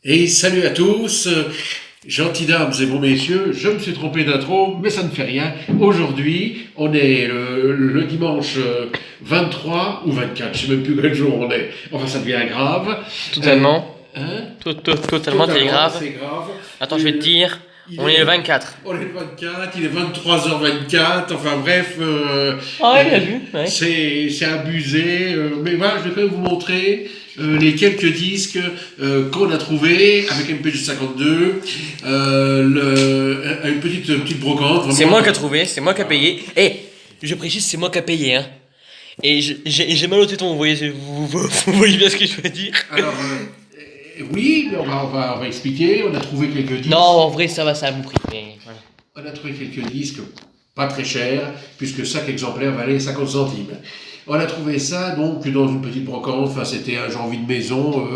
Et salut à tous, gentils dames et bons messieurs, je me suis trompé d'intro, mais ça ne fait rien. Aujourd'hui, on est le dimanche 23 ou 24, je ne sais même plus quel jour on est. Enfin, ça devient grave. Totalement. Totalement, c'est grave. c'est grave. Attends, je vais te dire, on est le 24. On est le 24, il est 23h24, enfin bref, Ah ouais, bien vu. Ouais. c'est abusé. Mais voilà, je vais quand même vous montrer les quelques disques qu'on a trouvés avec MPG52, une petite brocante. Vraiment. C'est moi qui ai trouvé, c'est moi qui ai payé. Et je précise, c'est moi qui ai payé. Hein. Et j'ai mal au téton, vous voyez, vous voyez bien ce que je veux dire. Alors, oui, mais on va expliquer. On a trouvé quelques disques. Non, en vrai, ça va, ça a mon prix. Mais voilà. On a trouvé quelques disques pas très chers, puisque chaque exemplaire valait 50 centimes. On a trouvé ça donc dans une petite brocante, enfin c'était un genre de maison,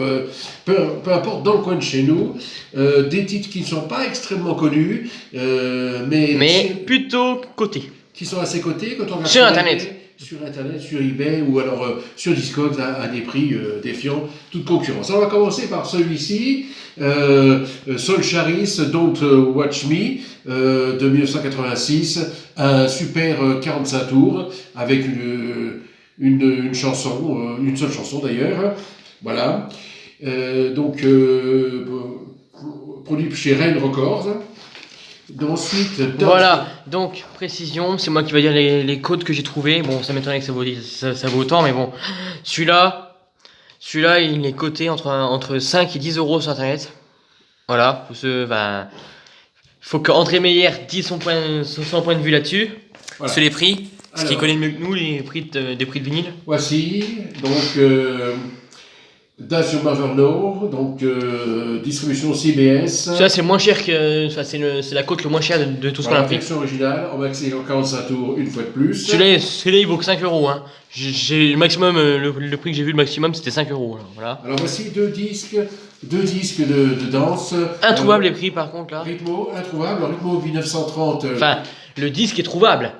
peu importe, dans le coin de chez nous, des titres qui ne sont pas extrêmement connus, mais plutôt coté. Qui sont assez cotés quand on va sur Internet. Sur Internet, sur eBay ou alors sur Discogs à des prix défiant toute concurrence. Alors on va commencer par celui-ci, Sol Charis, Don't Watch Me, de 1986, un super 45 tours avec une chanson, une seule chanson d'ailleurs. Voilà. Produit chez Rain Records. Ensuite, voilà, donc précision, c'est moi qui vais dire les codes que j'ai trouvés. Bon, ça m'étonnerait que ça vaut autant, mais bon. Celui-là, il est coté entre 5 et 10 euros sur Internet. Voilà, faut qu'André Meyer dise son point de vue là-dessus, voilà. Sur les prix, parce qu'il connaît mieux que nous les prix des prix de vinyle. Voici, donc, Does Your Mother Know, donc distribution CBS. Ça c'est moins cher que. C'est la cote le moins cher de tout ce qu'on a pris. Version originale, en maxi en 45 tours, une fois de plus. Celui-là il vaut que 5 euros. Hein. J'ai le maximum, le prix que j'ai vu le maximum c'était 5 euros. Voilà. Alors voici deux disques de danse. Introuvable les prix par contre là. Ritmo, introuvable, Ritmo 1930. Enfin, le disque est trouvable,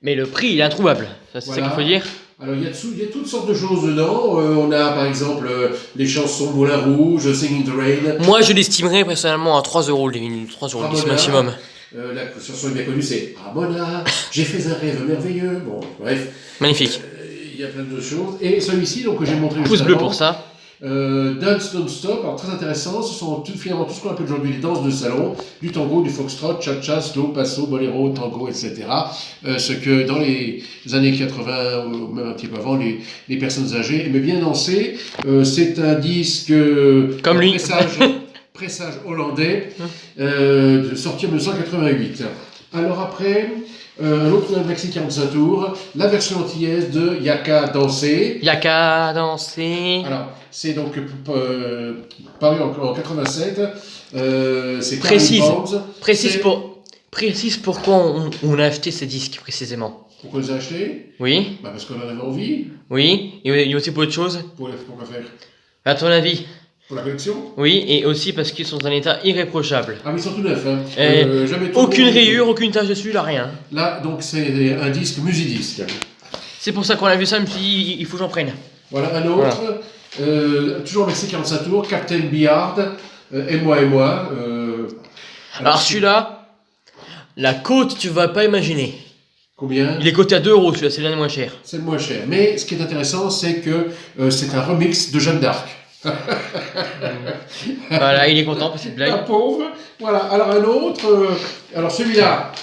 mais le prix il est introuvable. C'est voilà. Ça qu'il faut dire. Alors il y a toutes sortes de choses dedans. On a par exemple les chansons Moulin Rouge, Singing in the Rain. Moi je l'estimerais personnellement à 3 euros les vinyles, 3 euros le maximum. La chanson bien connue c'est Ramona, j'ai fait un rêve merveilleux. Bon, bref. Magnifique. Il y a plein de choses. Et celui-ci donc que j'ai montré pouce bleu pour ça. Dance Don't Stop, alors très intéressant, ce sont finalement tout ce qu'on appelle aujourd'hui les danses de salon, du tango, du foxtrot, cha-cha, slow, passo, bolero, tango, etc. Ce que dans les années 80, ou même un petit peu avant, les personnes âgées aimaient bien danser. C'est un disque comme lui. Pressage hollandais, sorti en 1988. Alors après, un autre maxi 45 tours, la version antillaise de Yaka Danser. Yaka Danser. Alors, c'est donc paru en 87. C'est précise pourquoi on a acheté ces disques précisément. Pourquoi on les a achetés? Oui. Parce qu'on en avait envie. Oui. Et aussi pour autre chose. Pourquoi faire? À ton avis? Pour la collection? Oui, et aussi parce qu'ils sont dans un état irréprochable. Ah, mais ils sont tout neufs. Hein. Aucune rayure, aucune tache dessus, là, rien. Là, donc, c'est un disque Musidisc. C'est pour ça qu'on a vu ça, je me suis dit, il faut que j'en prenne. Voilà, un autre. Voilà. Toujours maxi 45 tours, Captain Beard, et moi. Alors celui-là, la cote, tu vas pas imaginer. Combien? Il est coté à 2 euros, celui-là, c'est l'un des moins cher. C'est le moins cher. Mais ce qui est intéressant, c'est que c'est un remix de Jeanne d'Arc. Voilà, il est content pour cette blague. La pauvre. Voilà, alors un autre. Alors celui-là,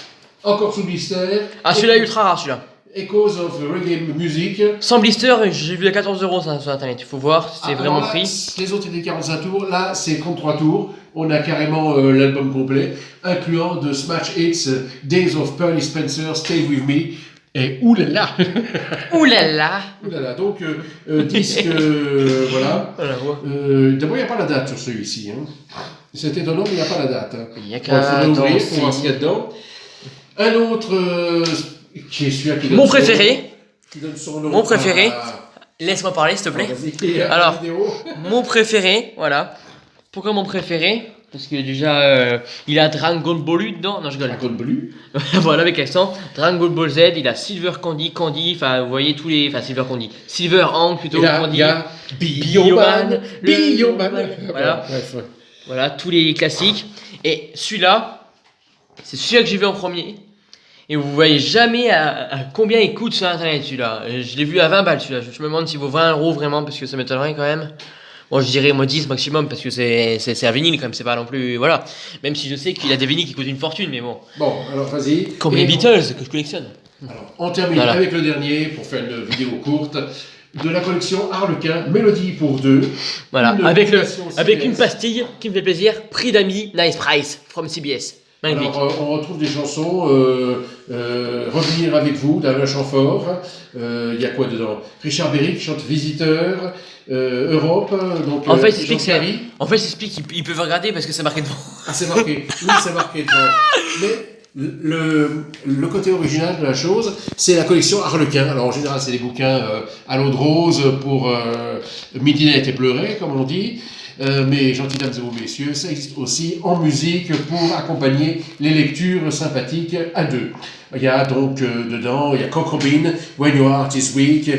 encore sous blister. Ah, celui-là est ultra rare, celui-là. Echoes of Reggae Music. Sans blister, j'ai vu à 14 euros sur Internet. Il faut voir, c'est vraiment là, pris. Les autres étaient 45 tours. Là, c'est 33 tours. On a carrément l'album complet, incluant de Smash Hits, Days of Pearly Spencer, Stay With Me. Et oulala. Oulala. Oulala. Donc, disque, voilà. D'abord, il n'y a pas la date sur celui-ci. Hein. C'est étonnant, mais il n'y a pas la date. Hein. Il y a qu'à ouvrir pour voir ce qu'il y a dedans. Un autre, qui est celui-là qui donne mon préféré. Qui donne son nom. Mon préféré. Laisse-moi parler, s'il te plaît. Alors, mon préféré, voilà. Pourquoi mon préféré? Parce que déjà, il a Dragon Ball U dedans. Non, je rigole. Dragon Ball U. Voilà, avec l'accent. Dragon Ball Z, il a Silver Candy, enfin, vous voyez tous les. Enfin, Silver Candy. Silver Hank plutôt, Candy. Il y a Bioman. Voilà. Bref. Voilà, tous les classiques. Et celui-là, c'est celui-là que j'ai vu en premier. Et vous voyez jamais à combien il coûte sur internet celui-là. Je l'ai vu à 20 balles celui-là. Je me demande s'il vaut 20 € vraiment, parce que ça m'étonnerait quand même. Bon, je dirais moi 10 maximum, parce que c'est un vinyle quand même, c'est pas non plus. Voilà. Même si je sais qu'il y a des vinyles qui coûtent une fortune, mais bon. Bon, alors vas-y. Comme les Beatles que je collectionne. Alors, on termine Voilà. avec le dernier, pour faire une vidéo courte, de la collection Harlequin, Mélodie pour deux. Voilà, Une avec compilation une CBS. pastille qui me fait plaisir. Prix d'amis, nice price, from CBS. Magnifique. Alors, on retrouve des chansons, Revenir avec vous, d'Alain Chamfort. Il y a quoi dedans? Richard Berry qui chante Visiteur, Europe, donc En fait, il Jean explique Ferry. qu'ils peuvent regarder parce que c'est marqué devant. Ah, c'est marqué. Oui, c'est marqué devant. Mais le côté original de la chose, c'est la collection Harlequin. Alors, en général, c'est des bouquins à l'eau de rose pour midinette et pleurer, comme on dit. Mais, gentilles dames et beaux messieurs, ça existe aussi en musique pour accompagner les lectures sympathiques à deux. Il y a donc dedans, il y a Cock Robin, When Your Heart Is Weak,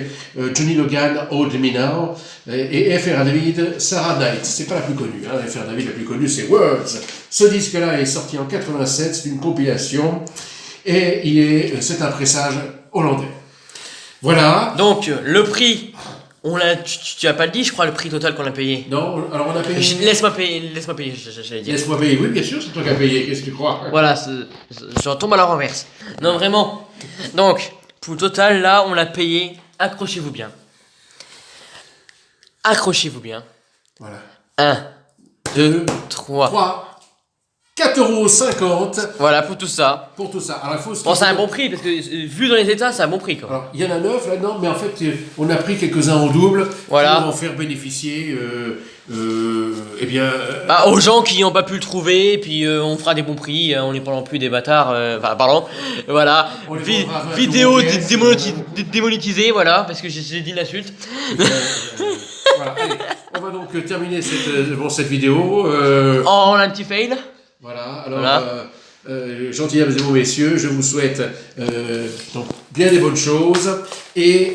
Johnny Logan, Hold Me Now, et F.R. David, Sarah Knight. C'est pas la plus connue, hein. F.R. David, la plus connue, c'est Words. Ce disque-là est sorti en 87, c'est une compilation, et c'est un pressage hollandais. Voilà. Donc, le prix, tu as pas le dit, je crois, le prix total qu'on a payé. Non, alors on a payé. Laisse-moi payer, j'allais dire. Laisse-moi payer. Oui, bien sûr, c'est toi qui as payé. Qu'est-ce que tu crois? Voilà, je retombe à la renverse. Non, vraiment. Donc, pour le total, là, on l'a payé. Accrochez-vous bien. Accrochez-vous bien. Voilà. 1, 2, 3. 3, 4,50 € Voilà, pour tout ça. pour tout ça. Alors, il faut se Bon, c'est un bon prix, parce que vu dans les états, c'est un bon prix, quoi. Alors, il y en a 9 là-dedans, mais en fait, on a pris quelques-uns en double Voilà. pour en faire bénéficier Aux gens qui n'ont pas pu le trouver, et puis on fera des bons prix, on n'est pas non plus des bâtards, pardon, voilà, On les vendra à 20 vidéo € démonétisée, voilà, parce que j'ai dit l'insulte. voilà, allez, on va donc terminer cette vidéo. En un petit fail. Voilà, alors, Voilà. gentils dames et beaux messieurs, je vous souhaite donc bien des bonnes choses, et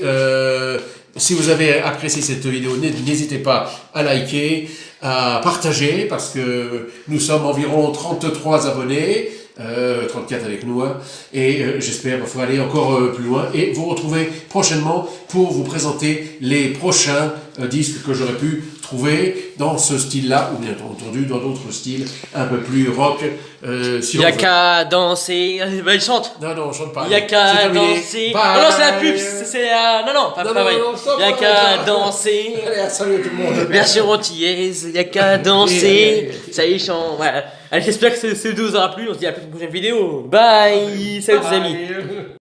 si vous avez apprécié cette vidéo, n'hésitez pas à liker, à partager, parce que nous sommes environ 33 abonnés, 34 avec nous, hein, et j'espère qu'il faut aller encore plus loin, et vous retrouver prochainement pour vous présenter les prochains disques que j'aurais pu trouver dans ce style-là, ou bien entendu dans d'autres styles un peu plus rock, si Il y on a veut. qu'à danser. Il chante. Non, on chante pas. Il y a C'est qu'à terminé. danser. Bye. Non, c'est la pub. C'est la. Non, pas Non, pareil. non, stop, Il y a arrête qu'à ça. danser. Allez, salut tout le monde. Version antillaise. Il y a qu'à Allez, danser. allez. Ça y est, chante. Voilà. Allez, j'espère que ce vidéo vous aura plu. On se dit à la prochaine vidéo. Bye. Salut, les amis. Bye.